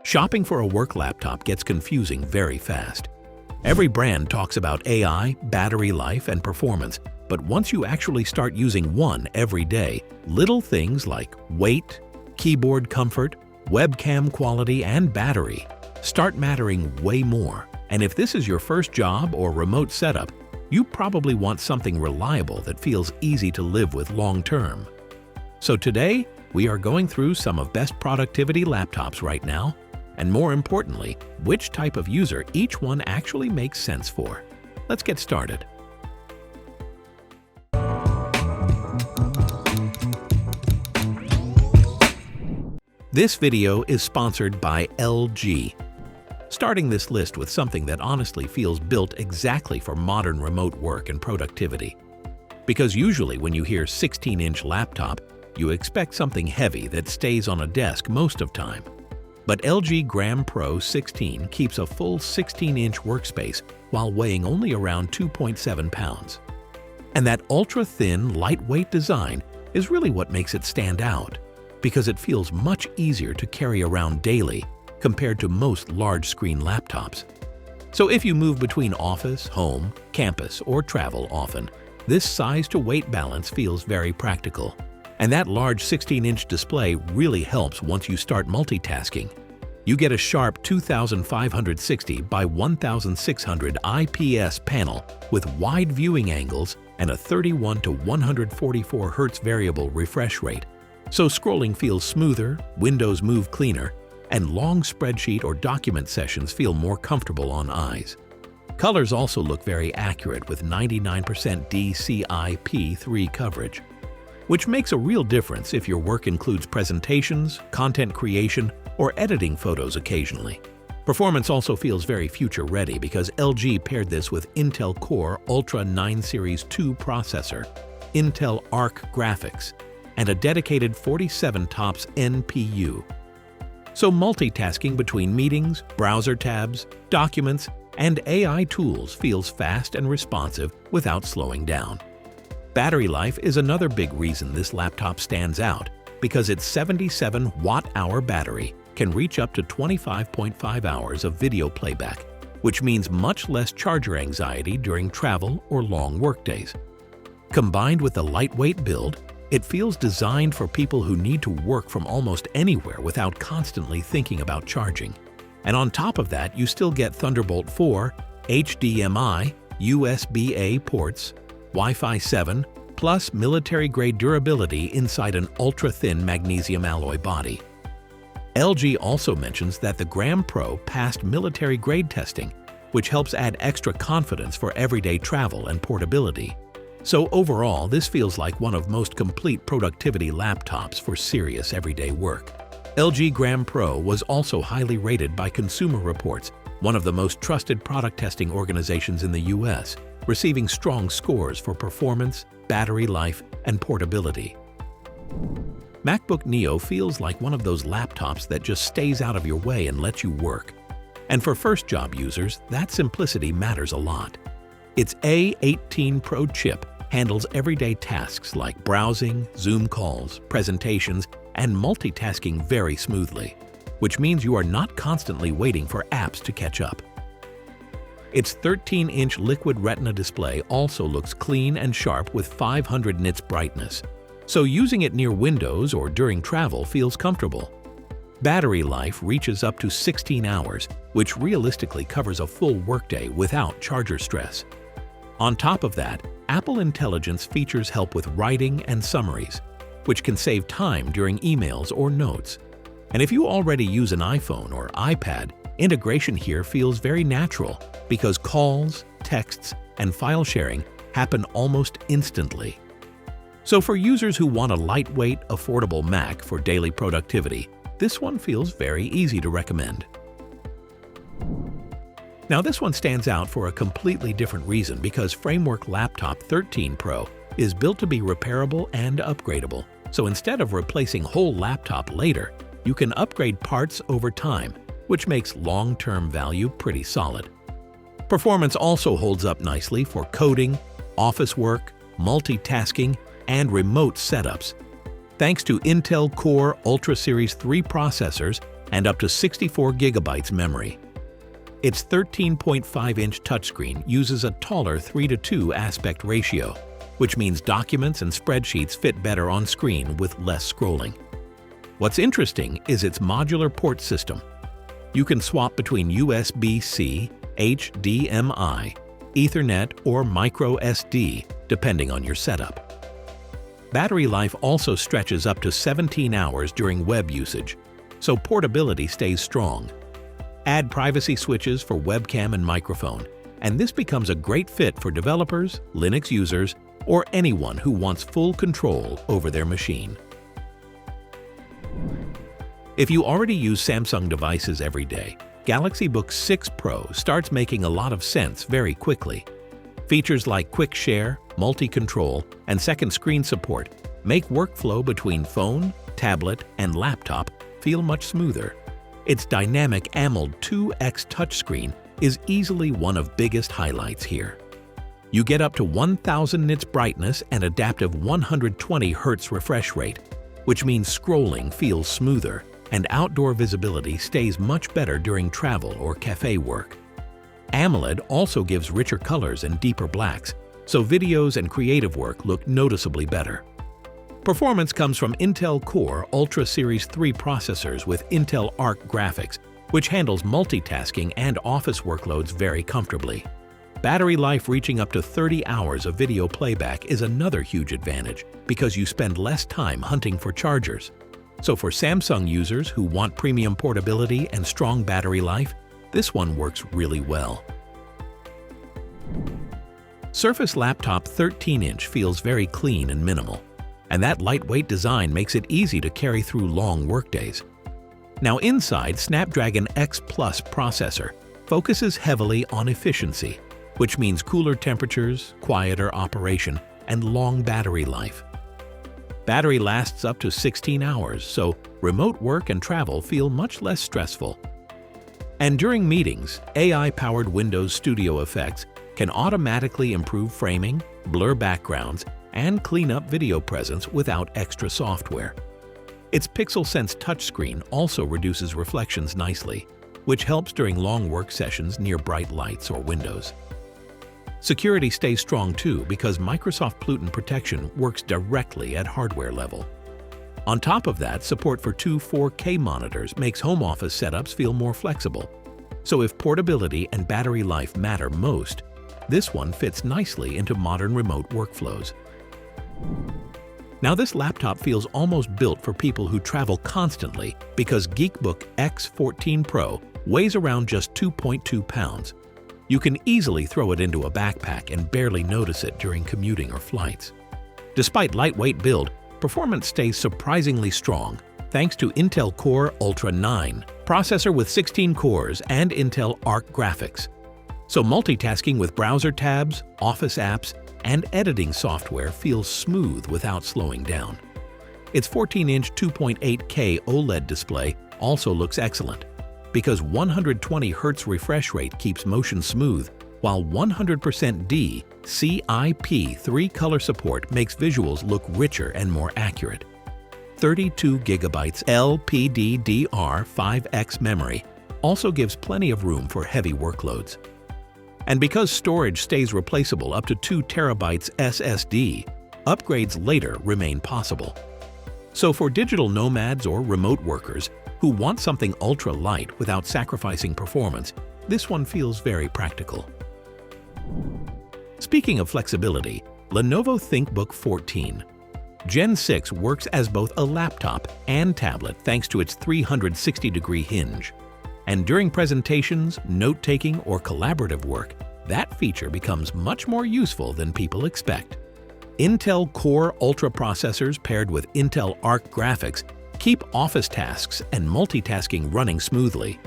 Shopping for a work laptop gets confusing very fast. Every brand talks about AI, battery life, and performance, but once you actually start using one every day, little things like weight, keyboard comfort, webcam quality, and battery start mattering way more. And if this is your first job or remote setup, you probably want something reliable that feels easy to live with long-term. So today, we are going through some of best productivity laptops right now, and more importantly, which type of user each one actually makes sense for. Let's get started. This video is sponsored by LG. Starting this list with something that honestly feels built exactly for modern remote work and productivity. Because usually when you hear 16-inch laptop, you expect something heavy that stays on a desk most of time. But LG Gram Pro 16 keeps a full 16-inch workspace while weighing only around 2.7 pounds. And that ultra-thin, lightweight design is really what makes it stand out, because it feels much easier to carry around daily compared to most large-screen laptops. So if you move between office, home, campus, or travel often, this size-to-weight balance feels very practical. And that large 16-inch display really helps once you start multitasking. You get a sharp 2560 by 1600 IPS panel with wide viewing angles and a 31 to 144 Hz variable refresh rate. So scrolling feels smoother, windows move cleaner, and long spreadsheet or document sessions feel more comfortable on eyes. Colors also look very accurate with 99% DCI-P3 coverage, which makes a real difference if your work includes presentations, content creation, or editing photos occasionally. Performance also feels very future-ready because LG paired this with Intel Core Ultra 9 Series 2 processor, Intel Arc graphics, and a dedicated 47 TOPS NPU. So multitasking between meetings, browser tabs, documents, and AI tools feels fast and responsive without slowing down. Battery life is another big reason this laptop stands out, because its 77 watt-hour battery can reach up to 25.5 hours of video playback, which means much less charger anxiety during travel or long workdays. Combined with the lightweight build, it feels designed for people who need to work from almost anywhere without constantly thinking about charging. And on top of that, you still get Thunderbolt 4, HDMI, USB-A ports, Wi-Fi 7, plus military-grade durability inside an ultra-thin magnesium alloy body. LG also mentions that the Gram Pro passed military-grade testing, which helps add extra confidence for everyday travel and portability. So overall, this feels like one of most complete productivity laptops for serious everyday work. LG Gram Pro was also highly rated by Consumer Reports, one of the most trusted product testing organizations in the US, receiving strong scores for performance, battery life, and portability. MacBook Neo feels like one of those laptops that just stays out of your way and lets you work. And for first-job users, that simplicity matters a lot. Its A18 Pro chip handles everyday tasks like browsing, Zoom calls, presentations, and multitasking very smoothly, which means you are not constantly waiting for apps to catch up. Its 13-inch Liquid Retina display also looks clean and sharp with 500 nits brightness, so using it near windows or during travel feels comfortable. Battery life reaches up to 16 hours, which realistically covers a full workday without charger stress. On top of that, Apple Intelligence features help with writing and summaries, which can save time during emails or notes. And if you already use an iPhone or iPad, integration here feels very natural because calls, texts, and file sharing happen almost instantly. So for users who want a lightweight, affordable Mac for daily productivity, this one feels very easy to recommend. Now this one stands out for a completely different reason because Framework Laptop 13 Pro is built to be repairable and upgradable. So instead of replacing whole laptop later, you can upgrade parts over time, which makes long-term value pretty solid. Performance also holds up nicely for coding, office work, multitasking, and remote setups. Thanks to Intel Core Ultra Series 3 processors and up to 64 gigabytes memory. Its 13.5-inch touchscreen uses a taller 3:2 aspect ratio, which means documents and spreadsheets fit better on screen with less scrolling. What's interesting is its modular port system. You can swap between USB-C, HDMI, Ethernet, or micro SD, depending on your setup. Battery life also stretches up to 17 hours during web usage, so portability stays strong. Add privacy switches for webcam and microphone, and this becomes a great fit for developers, Linux users, or anyone who wants full control over their machine. If you already use Samsung devices every day, Galaxy Book 6 Pro starts making a lot of sense very quickly. Features like Quick Share, Multi-Control, and second screen support make workflow between phone, tablet, and laptop feel much smoother. Its dynamic AMOLED 2X touchscreen is easily one of biggest highlights here. You get up to 1000 nits brightness and adaptive 120 Hz refresh rate, which means scrolling feels smoother and outdoor visibility stays much better during travel or cafe work. AMOLED also gives richer colors and deeper blacks, so videos and creative work look noticeably better. Performance comes from Intel Core Ultra Series 3 processors with Intel Arc graphics, which handles multitasking and office workloads very comfortably. Battery life reaching up to 30 hours of video playback is another huge advantage because you spend less time hunting for chargers. So for Samsung users who want premium portability and strong battery life, this one works really well. Surface Laptop 13-inch feels very clean and minimal, and that lightweight design makes it easy to carry through long workdays. Now inside, Snapdragon X Plus processor focuses heavily on efficiency, which means cooler temperatures, quieter operation, and long battery life. Battery lasts up to 16 hours, so remote work and travel feel much less stressful. And during meetings, AI-powered Windows Studio effects can automatically improve framing, blur backgrounds, and clean up video presence without extra software. Its PixelSense touchscreen also reduces reflections nicely, which helps during long work sessions near bright lights or windows. Security stays strong too because Microsoft Pluton protection works directly at hardware level. On top of that, support for two 4K monitors makes home office setups feel more flexible. So if portability and battery life matter most, this one fits nicely into modern remote workflows. Now this laptop feels almost built for people who travel constantly because GeekBook X14 Pro weighs around just 2.2 pounds. You can easily throw it into a backpack and barely notice it during commuting or flights. Despite lightweight build, performance stays surprisingly strong thanks to Intel Core Ultra 9 processor with 16 cores and Intel Arc graphics. So multitasking with browser tabs, office apps, and editing software feels smooth without slowing down. Its 14-inch 2.8K OLED display also looks excellent because 120 Hz refresh rate keeps motion smooth, while 100% D CIP3 color support makes visuals look richer and more accurate. 32 GB LPDDR5X memory also gives plenty of room for heavy workloads. And because storage stays replaceable up to 2 TB SSD, upgrades later remain possible. So for digital nomads or remote workers who want something ultra-light without sacrificing performance, this one feels very practical. Speaking of flexibility, Lenovo ThinkBook 14. Gen 6 works as both a laptop and tablet thanks to its 360-degree hinge. And during presentations, note-taking, or collaborative work, that feature becomes much more useful than people expect. Intel Core Ultra processors paired with Intel Arc graphics keep office tasks and multitasking running smoothly,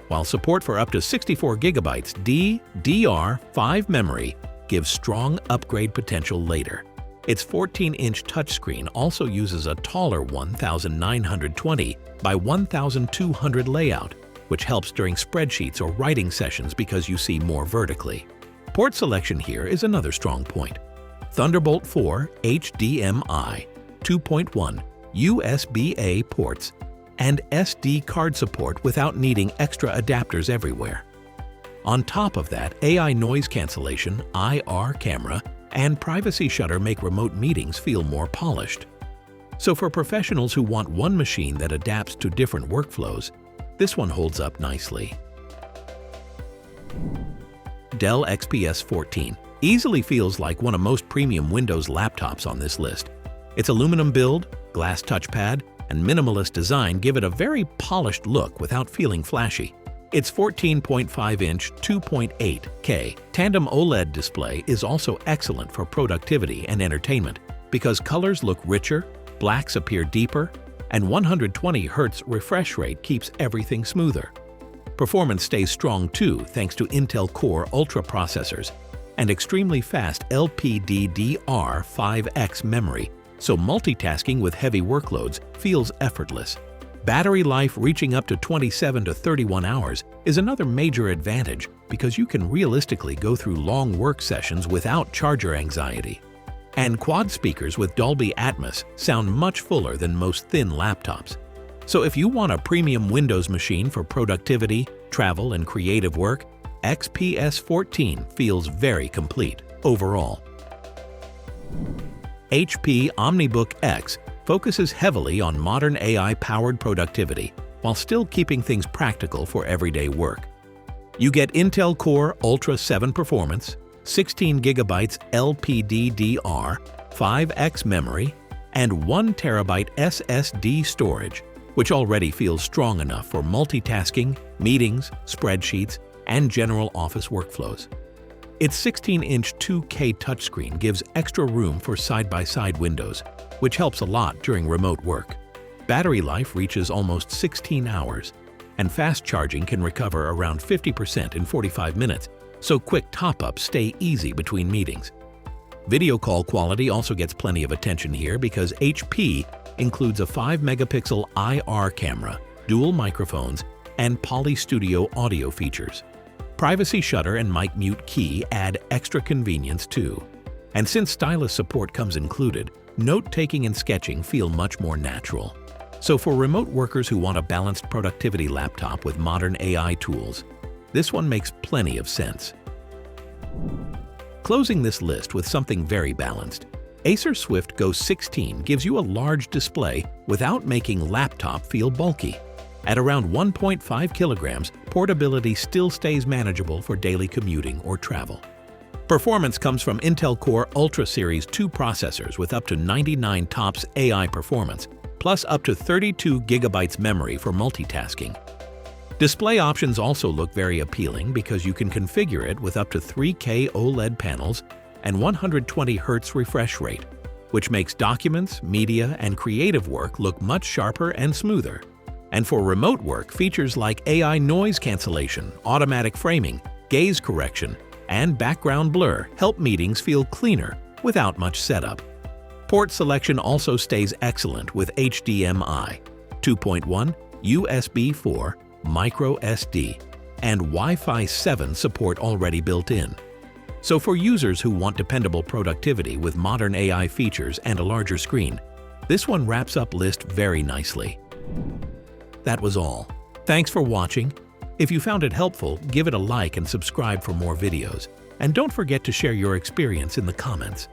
while support for up to 64 GB DDR5 memory gives strong upgrade potential later. Its 14-inch touchscreen also uses a taller 1920 by 1200 layout, which helps during spreadsheets or writing sessions because you see more vertically. Port selection here is another strong point. Thunderbolt 4 HDMI 2.1 USB-A ports and SD card support without needing extra adapters everywhere. On top of that, AI noise cancellation, IR camera, and privacy shutter make remote meetings feel more polished. So for professionals who want one machine that adapts to different workflows, this one holds up nicely. Dell XPS 14 easily feels like one of most premium Windows laptops on this list. Its aluminum build, glass touchpad, and minimalist design give it a very polished look without feeling flashy. Its 14.5-inch 2.8K tandem OLED display is also excellent for productivity and entertainment because colors look richer, blacks appear deeper, and 120 Hz refresh rate keeps everything smoother. Performance stays strong too thanks to Intel Core Ultra processors and extremely fast LPDDR5X memory, so multitasking with heavy workloads feels effortless. Battery life reaching up to 27 to 31 hours is another major advantage because you can realistically go through long work sessions without charger anxiety. And quad speakers with Dolby Atmos sound much fuller than most thin laptops. So if you want a premium Windows machine for productivity, travel, and creative work, XPS 14 feels very complete overall. HP OmniBook X focuses heavily on modern AI-powered productivity while still keeping things practical for everyday work. You get Intel Core Ultra 7 performance, 16 GB LPDDR5X memory, and 1 TB SSD storage, which already feels strong enough for multitasking, meetings, spreadsheets, and general office workflows. Its 16-inch 2K touchscreen gives extra room for side-by-side windows, which helps a lot during remote work. Battery life reaches almost 16 hours, and fast charging can recover around 50% in 45 minutes, so quick top-ups stay easy between meetings. Video call quality also gets plenty of attention here because HP includes a 5-megapixel IR camera, dual microphones, and Poly Studio audio features. Privacy shutter and mic mute key add extra convenience too. And since stylus support comes included, note-taking and sketching feel much more natural. So for remote workers who want a balanced productivity laptop with modern AI tools, this one makes plenty of sense. Closing this list with something very balanced, Acer Swift Go 16 gives you a large display without making laptop feel bulky. At around 1.5 kilograms, portability still stays manageable for daily commuting or travel. Performance comes from Intel Core Ultra Series 2 processors with up to 99 TOPS AI performance, plus up to 32 GB memory for multitasking. Display options also look very appealing because you can configure it with up to 3K OLED panels and 120 Hz refresh rate, which makes documents, media, and creative work look much sharper and smoother. And for remote work, features like AI noise cancellation, automatic framing, gaze correction, and background blur help meetings feel cleaner without much setup. Port selection also stays excellent with HDMI, 2.1, USB 4, micro SD, and Wi-Fi 7 support already built in. So for users who want dependable productivity with modern AI features and a larger screen, this one wraps up list very nicely. That was all. Thanks for watching. If you found it helpful, give it a like and subscribe for more videos. And don't forget to share your experience in the comments.